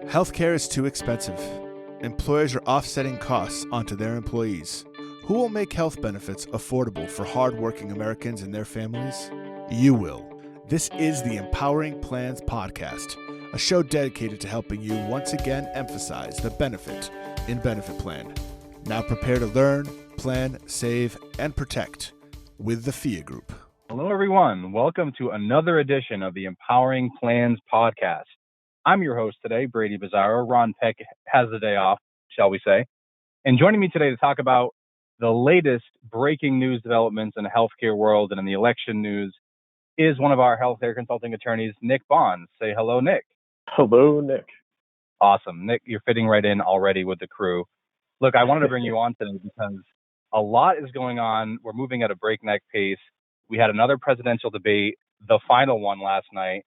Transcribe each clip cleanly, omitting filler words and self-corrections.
Healthcare is too expensive. Employers are offsetting costs onto their employees. Who will make health benefits affordable for hardworking Americans and their families? You will. This is the Empowering Plans Podcast, a show dedicated to helping you once again emphasize the benefit in benefit plan. Now prepare to learn, plan, save, and protect with the FIA Group. Hello, everyone. Welcome to another edition of the Empowering Plans Podcast. I'm your host today, Brady. Ron Peck has the day off, shall we say. And joining me today to talk about the latest breaking news developments in the healthcare world and in the election news is one of our healthcare consulting attorneys, Nick Bonds. Say hello, Nick. Hello, Nick. Awesome. Nick, you're fitting right in already with the crew. Look, I wanted to bring you on today because a lot is going on. We're moving at a breakneck pace. We had another presidential debate, the final one last night,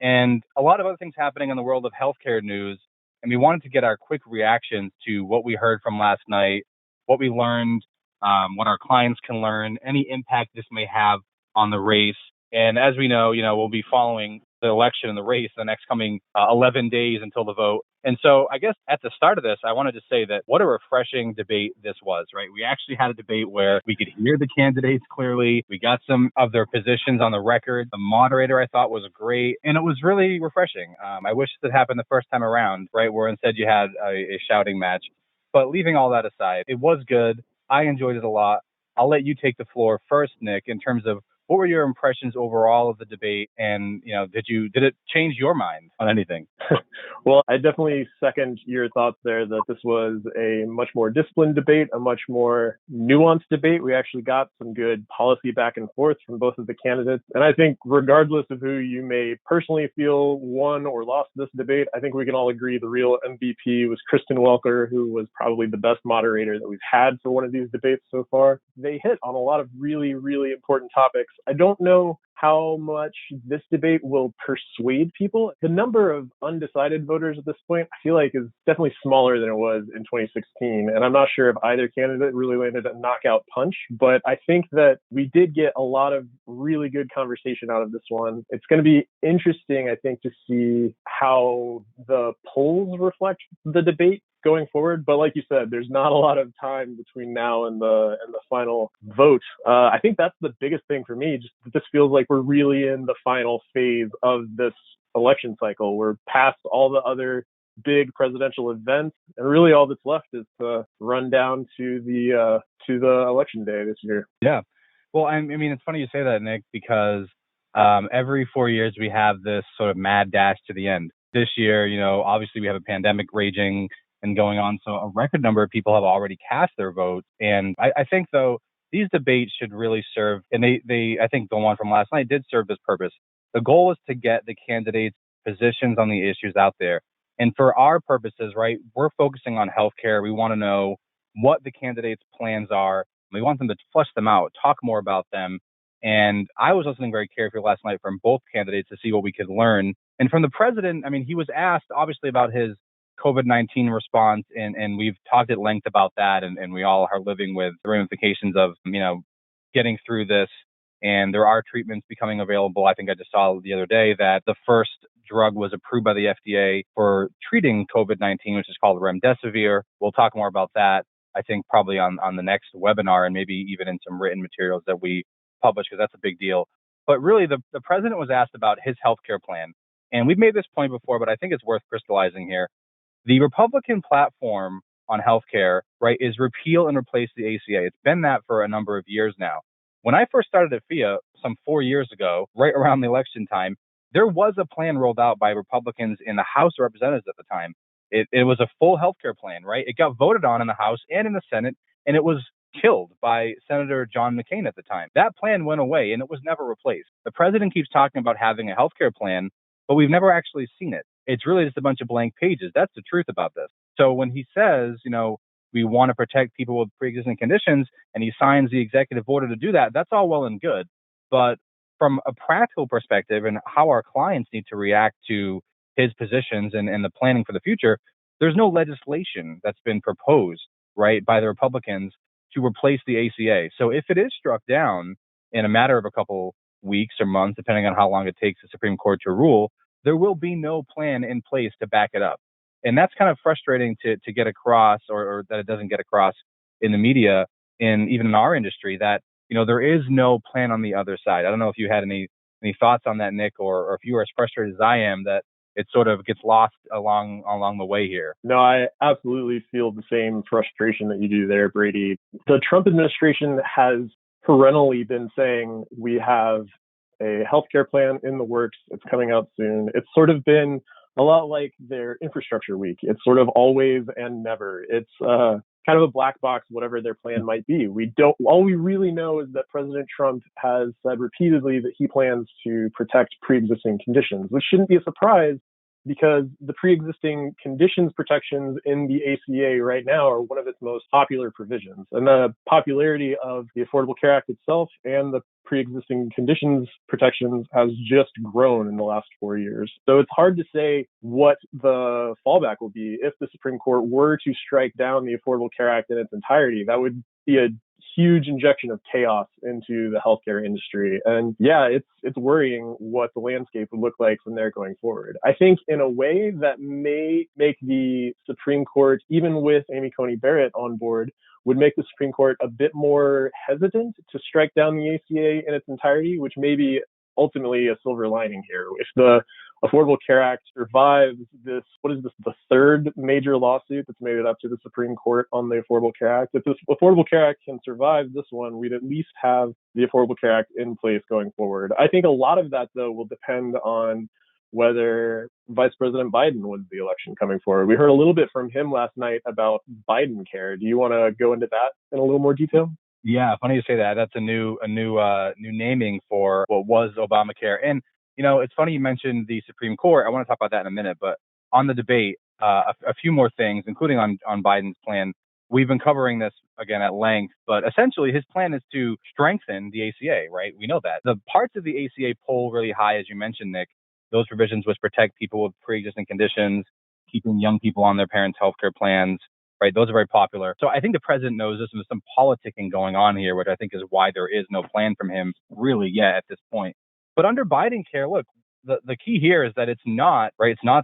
and a lot of other things happening in the world of healthcare news. And we wanted to get our quick reactions to what we heard from last night, what we learned, what our clients can learn, any impact this may have on the race. And as we know, we'll be following the election and the race the next coming 11 days until the vote. And so I guess at the start of this, I wanted to say that what a refreshing debate this was, right? We actually had a debate where we could hear the candidates clearly. We got some of their positions on the record. The moderator I thought was great, and it was really refreshing. I wish it happened the first time around, right? Where instead you had a shouting match. But leaving all that aside, it was good. I enjoyed it a lot. I'll let you take the floor first, Nick, in terms of what were your impressions overall of the debate? And, did it change your mind on anything? Well, I definitely second your thoughts there that this was a much more disciplined debate, a much more nuanced debate. We actually got some good policy back and forth from both of the candidates. And I think regardless of who you may personally feel won or lost this debate, I think we can all agree the real MVP was Kristen Welker, who was probably the best moderator that we've had for one of these debates so far. They hit on a lot of really, really important topics. I don't know how much this debate will persuade people. The number of undecided voters at this point, I feel like, is definitely smaller than it was in 2016. And I'm not sure if either candidate really landed a knockout punch, but I think that we did get a lot of really good conversation out of this one. It's going to be interesting, I think, to see how the polls reflect the debate going forward. But like you said, there's not a lot of time between now and the final vote. I think that's the biggest thing for me. Just this feels like we're really in the final phase of this election cycle. We're past all the other big presidential events, and really all that's left is to run down to the election day this year. Yeah. Well, I mean, it's funny you say that, Nick, because every 4 years we have this sort of mad dash to the end. This year, obviously we have a pandemic raging and going on. So a record number of people have already cast their votes. And I think, though, these debates should really serve, and they I think the one from last night did serve this purpose. The goal is to get the candidates' positions on the issues out there. And for our purposes, right, we're focusing on healthcare. We want to know what the candidates' plans are. We want them to flesh them out, talk more about them. And I was listening very carefully last night from both candidates to see what we could learn. And from the president, I mean, he was asked, obviously, about his COVID-19 response, and we've talked at length about that, and we all are living with the ramifications of, getting through this, and there are treatments becoming available. I think I just saw the other day that the first drug was approved by the FDA for treating COVID-19, which is called remdesivir. We'll talk more about that, I think, probably on the next webinar, and maybe even in some written materials that we publish, because that's a big deal. But really, the president was asked about his healthcare plan, and we've made this point before, but I think it's worth crystallizing here. The Republican platform on healthcare, right, is repeal and replace the ACA. It's been that for a number of years now. When I first started at FIA some 4 years ago, right around the election time, there was a plan rolled out by Republicans in the House of Representatives at the time. It was a full healthcare plan, right? It got voted on in the House and in the Senate, and it was killed by Senator John McCain at the time. That plan went away, and it was never replaced. The president keeps talking about having a healthcare plan, but we've never actually seen it. It's really just a bunch of blank pages. That's the truth about this. So when he says, we want to protect people with pre-existing conditions, and he signs the executive order to do that, that's all well and good. But from a practical perspective and how our clients need to react to his positions and the planning for the future, there's no legislation that's been proposed, right, by the Republicans to replace the ACA. So if it is struck down in a matter of a couple weeks or months, depending on how long it takes the Supreme Court to rule, there will be no plan in place to back it up. And that's kind of frustrating to get across, or that it doesn't get across in the media and even in our industry, that, there is no plan on the other side. I don't know if you had any thoughts on that, Nick, or if you are as frustrated as I am that it sort of gets lost along the way here. No, I absolutely feel the same frustration that you do there, Brady. The Trump administration has perennially been saying we have a healthcare plan in the works. It's coming out soon. It's sort of been a lot like their infrastructure week. It's sort of always and never. It's kind of a black box, whatever their plan might be. All we really know is that President Trump has said repeatedly that he plans to protect pre-existing conditions, which shouldn't be a surprise because the pre-existing conditions protections in the ACA right now are one of its most popular provisions. And the popularity of the Affordable Care Act itself and the pre-existing conditions protections has just grown in the last 4 years. So it's hard to say what the fallback will be if the Supreme Court were to strike down the Affordable Care Act in its entirety. That would be a huge injection of chaos into the healthcare industry. And yeah, it's worrying what the landscape would look like from there going forward. I think in a way that may make the Supreme Court, even with Amy Coney Barrett on board, would make the Supreme Court a bit more hesitant to strike down the ACA in its entirety, which may be ultimately a silver lining here. If the Affordable Care Act survives the third major lawsuit that's made it up to the Supreme Court on the Affordable Care Act. If this Affordable Care Act can survive this one, we'd at least have the Affordable Care Act in place going forward. I think a lot of that, though, will depend on whether Vice President Biden wins the election coming forward. We heard a little bit from him last night about Bidencare. Do you want to go into that in a little more detail? Yeah, funny you say that. That's a new naming for what was Obamacare. And it's funny you mentioned the Supreme Court. I want to talk about that in a minute. But on the debate, a few more things, including on Biden's plan. We've been covering this again at length, but essentially his plan is to strengthen the ACA, right? We know that. The parts of the ACA poll really high, as you mentioned, Nick. Those provisions which protect people with pre-existing conditions, keeping young people on their parents' healthcare plans, right? Those are very popular. So I think the president knows this, and there's some politicking going on here, which I think is why there is no plan from him really yet at this point. But under Bidencare, look, the key here is that it's not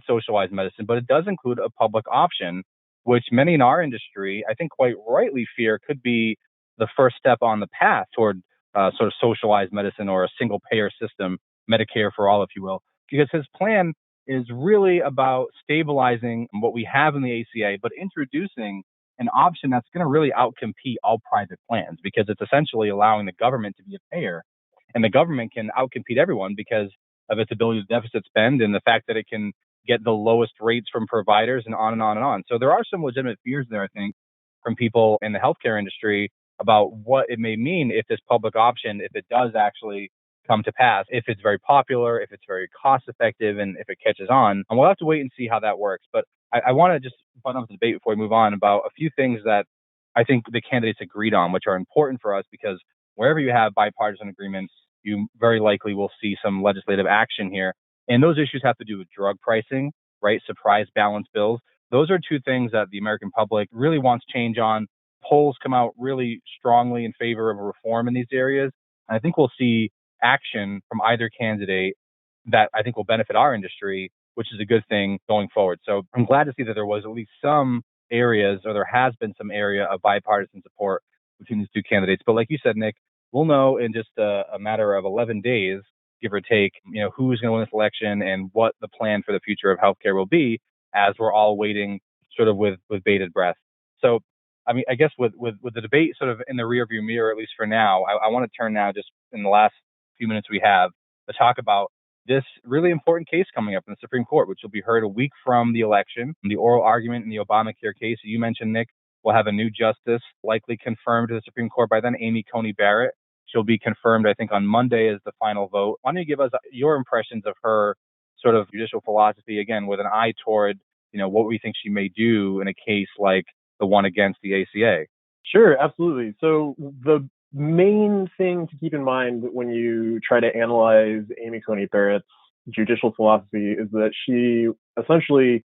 socialized medicine, but it does include a public option, which many in our industry, I think quite rightly fear could be the first step on the path toward sort of socialized medicine or a single payer system, Medicare for all, if you will, because his plan is really about stabilizing what we have in the ACA, but introducing an option that's going to really outcompete all private plans, because it's essentially allowing the government to be a payer, and the government can outcompete everyone because of its ability to deficit spend and the fact that it can get the lowest rates from providers and on and on and on. So there are some legitimate fears there, I think, from people in the healthcare industry about what it may mean if this public option, if it does actually come to pass, if it's very popular, if it's very cost effective, and if it catches on. And we'll have to wait and see how that works. But I want to just button up the debate before we move on about a few things that I think the candidates agreed on, which are important for us, because wherever you have bipartisan agreements, you very likely will see some legislative action here. And those issues have to do with drug pricing, right? Surprise balance bills. Those are two things that the American public really wants change on. Polls come out really strongly in favor of a reform in these areas. And I think we'll see action from either candidate that I think will benefit our industry, which is a good thing going forward. So I'm glad to see that there was at least some areas, or there has been some area of bipartisan support between these two candidates. But like you said, Nick, we'll know in just a matter of 11 days, give or take, who's going to win this election and what the plan for the future of healthcare will be, as we're all waiting sort of with bated breath. So, I mean, I guess with the debate sort of in the rearview mirror, at least for now, I want to turn now, just in the last few minutes we have, to talk about this really important case coming up in the Supreme Court, which will be heard a week from the election. The oral argument in the Obamacare case you mentioned, Nick, will have a new justice likely confirmed to the Supreme Court by then, Amy Coney Barrett. She'll be confirmed, I think, on Monday as the final vote. Why don't you give us your impressions of her sort of judicial philosophy, again, with an eye toward, what we think she may do in a case like the one against the ACA? Sure, absolutely. So the main thing to keep in mind when you try to analyze Amy Coney Barrett's judicial philosophy is that she essentially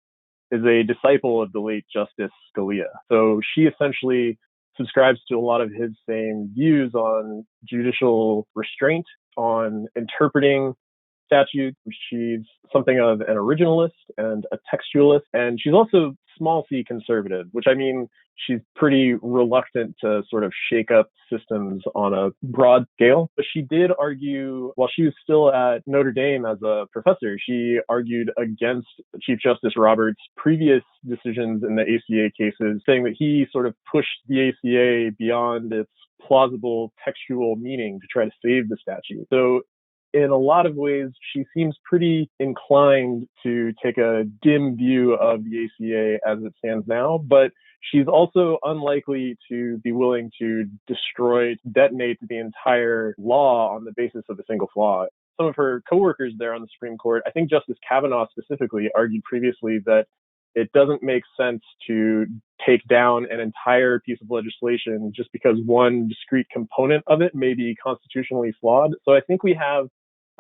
is a disciple of the late Justice Scalia. So she essentially subscribes to a lot of his same views on judicial restraint, on interpreting statute. She's something of an originalist and a textualist, and she's also small c conservative, which I mean, she's pretty reluctant to sort of shake up systems on a broad scale. But she did argue, while she was still at Notre Dame as a professor, she argued against Chief Justice Roberts' previous decisions in the ACA cases, saying that he sort of pushed the ACA beyond its plausible textual meaning to try to save the statute. So in a lot of ways, she seems pretty inclined to take a dim view of the ACA as it stands now, but she's also unlikely to be willing to detonate the entire law on the basis of a single flaw. Some of her coworkers there on the Supreme Court, I think Justice Kavanaugh specifically, argued previously that it doesn't make sense to take down an entire piece of legislation just because one discrete component of it may be constitutionally flawed. So I think we have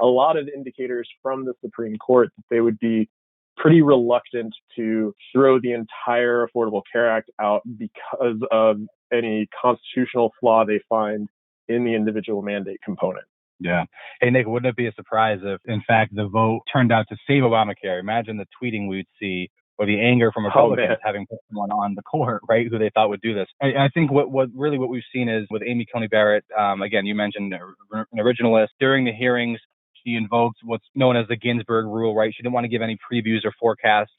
a lot of indicators from the Supreme Court that they would be pretty reluctant to throw the entire Affordable Care Act out because of any constitutional flaw they find in the individual mandate component. Yeah. Hey, Nick, wouldn't it be a surprise if, in fact, the vote turned out to save Obamacare? Imagine the tweeting we'd see or the anger from Republicans having put someone on the court, right, who they thought would do this. I think what we've seen is with Amy Coney Barrett, again, you mentioned an originalist. During the hearings, she invoked what's known as the Ginsburg rule, right? She didn't want to give any previews or forecasts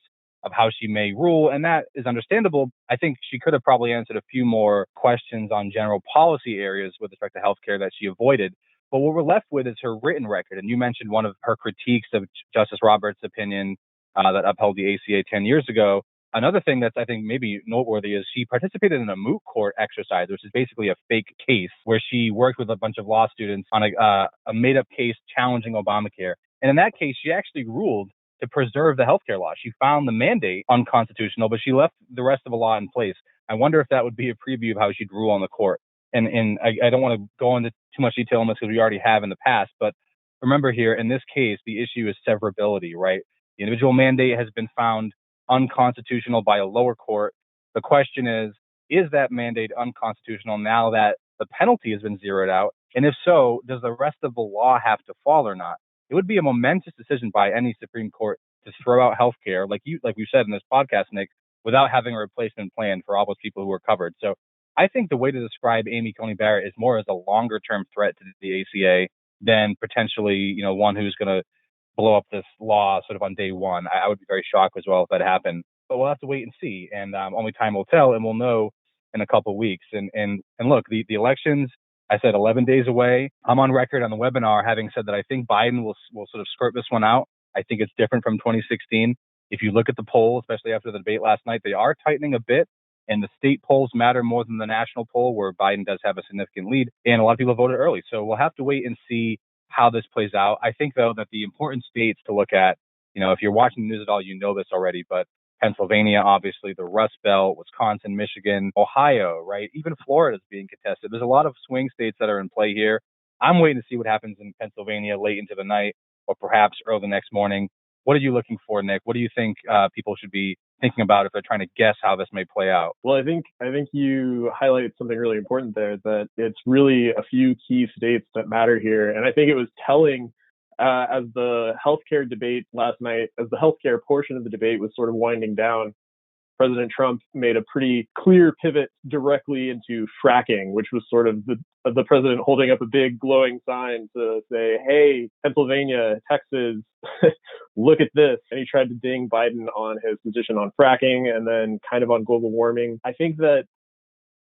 of how she may rule, and that is understandable. I think she could have probably answered a few more questions on general policy areas with respect to healthcare that she avoided. But what we're left with is her written record. And you mentioned one of her critiques of Justice Roberts' opinion that upheld the ACA 10 years ago. Another thing that's, I think, maybe noteworthy is she participated in a moot court exercise, which is basically a fake case where she worked with a bunch of law students on a made-up case challenging Obamacare. And in that case, she actually ruled to preserve the healthcare law. She found the mandate unconstitutional, but she left the rest of the law in place. I wonder if that would be a preview of how she'd rule on the court. And I don't want to go into too much detail on this because we already have in the past, but remember here, in this case, the issue is severability, right? The individual mandate has been found unconstitutional by a lower court. The question is that mandate unconstitutional now that the penalty has been zeroed out? And if so, does the rest of the law have to fall or not? It would be a momentous decision by any Supreme Court to throw out healthcare, like we said in this podcast, Nick, without having a replacement plan for all those people who are covered. So I think the way to describe Amy Coney Barrett is more as a longer-term threat to the ACA than potentially, one who's going to blow up this law sort of on day one. I would be very shocked as well if that happened. But we'll have to wait and see, and only time will tell, and we'll know in a couple of weeks. And look, the elections, I said 11 days away. I'm on record on the webinar having said that I think Biden will sort of skirt this one out. I think it's different from 2016. If you look at the poll, especially after the debate last night, they are tightening a bit. And the state polls matter more than the national poll, where Biden does have a significant lead. And a lot of people voted early. So we'll have to wait and see how this plays out. I think, though, that the important states to look at, if you're watching the news at all, you know this already, but Pennsylvania, obviously, the Rust Belt, Wisconsin, Michigan, Ohio, right? Even Florida is being contested. There's a lot of swing states that are in play here. I'm waiting to see what happens in Pennsylvania late into the night or perhaps early the next morning. What are you looking for, Nick? What do you think people should be thinking about if they're trying to guess how this may play out? Well, I think you highlighted something really important there, that it's really a few key states that matter here. And I think it was telling as the healthcare debate last night, as the healthcare portion of the debate was sort of winding down, President Trump made a pretty clear pivot directly into fracking, which was sort of the president holding up a big glowing sign to say, hey, Pennsylvania, Texas, look at this. And he tried to ding Biden on his position on fracking and then kind of on global warming. I think that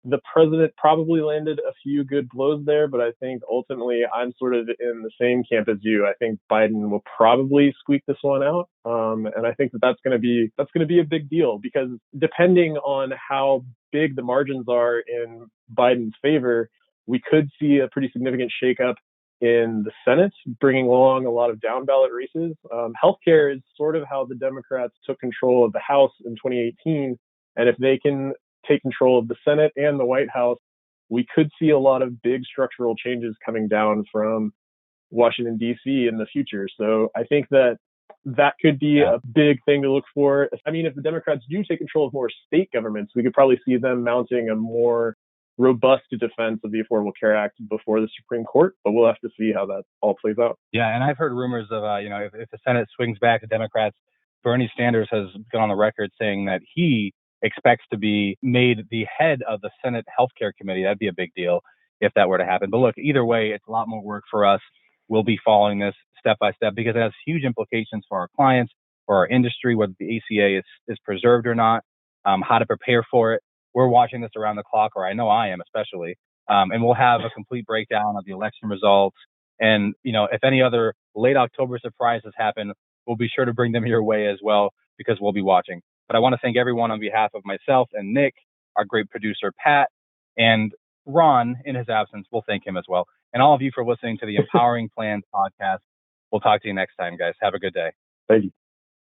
the president probably landed a few good blows there, but I think ultimately I'm sort of in the same camp as you. I think Biden will probably squeak this one out. And I think that's going to be a big deal, because depending on how big the margins are in Biden's favor, we could see a pretty significant shakeup in the Senate, bringing along a lot of down ballot races. Healthcare is sort of how the Democrats took control of the House in 2018. And if they can take control of the Senate and the White House, we could see a lot of big structural changes coming down from Washington, D.C. in the future. So I think that could be a big thing to look for. I mean, if the Democrats do take control of more state governments, we could probably see them mounting a more robust defense of the Affordable Care Act before the Supreme Court, but we'll have to see how that all plays out. Yeah, and I've heard rumors of, if the Senate swings back to Democrats, Bernie Sanders has gone on the record saying that he expects to be made the head of the Senate Healthcare Committee. That'd be a big deal if that were to happen. But look, either way, it's a lot more work for us. We'll be following this step by step because it has huge implications for our clients, for our industry, whether the ACA is preserved or not, how to prepare for it. We're watching this around the clock, or I know I am especially, and we'll have a complete breakdown of the election results. And, if any other late October surprises happen, we'll be sure to bring them your way as well because we'll be watching. But I want to thank everyone on behalf of myself and Nick, our great producer, Pat, and Ron, in his absence. We'll thank him as well. And all of you for listening to the Empowering Plans podcast. We'll talk to you next time, guys. Have a good day. Thank you.